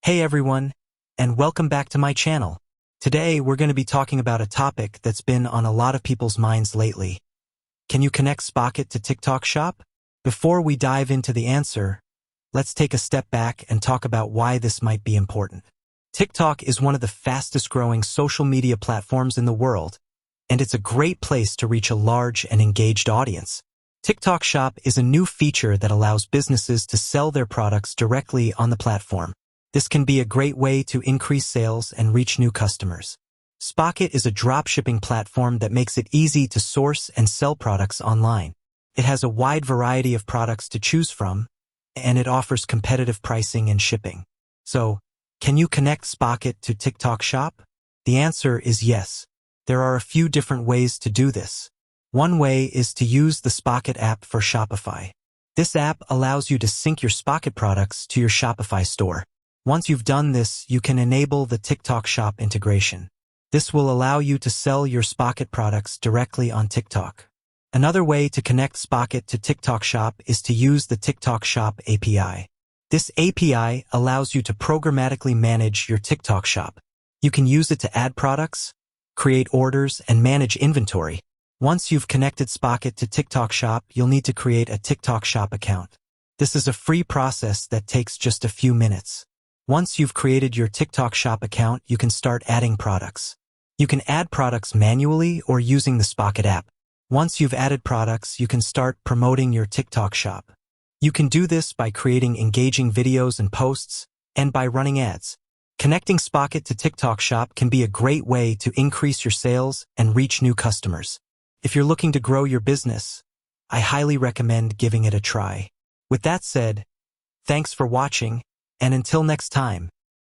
Hey everyone, and welcome back to my channel. Today we're going to be talking about a topic that's been on a lot of people's minds lately. Can you connect Spocket to TikTok Shop? Before we dive into the answer, let's take a step back and talk about why this might be important. TikTok is one of the fastest growing social media platforms in the world, and it's a great place to reach a large and engaged audience. TikTok Shop is a new feature that allows businesses to sell their products directly on the platform. This can be a great way to increase sales and reach new customers. Spocket is a dropshipping platform that makes it easy to source and sell products online. It has a wide variety of products to choose from, and it offers competitive pricing and shipping. So, can you connect Spocket to TikTok Shop? The answer is yes. There are a few different ways to do this. One way is to use the Spocket app for Shopify. This app allows you to sync your Spocket products to your Shopify store. Once you've done this, you can enable the TikTok Shop integration. This will allow you to sell your Spocket products directly on TikTok. Another way to connect Spocket to TikTok Shop is to use the TikTok Shop API. This API allows you to programmatically manage your TikTok Shop. You can use it to add products, create orders, and manage inventory. Once you've connected Spocket to TikTok Shop, you'll need to create a TikTok Shop account. This is a free process that takes just a few minutes. Once you've created your TikTok Shop account, you can start adding products. You can add products manually or using the Spocket app. Once you've added products, you can start promoting your TikTok Shop. You can do this by creating engaging videos and posts, and by running ads. Connecting Spocket to TikTok Shop can be a great way to increase your sales and reach new customers. If you're looking to grow your business, I highly recommend giving it a try. With that said, thanks for watching. And until next time.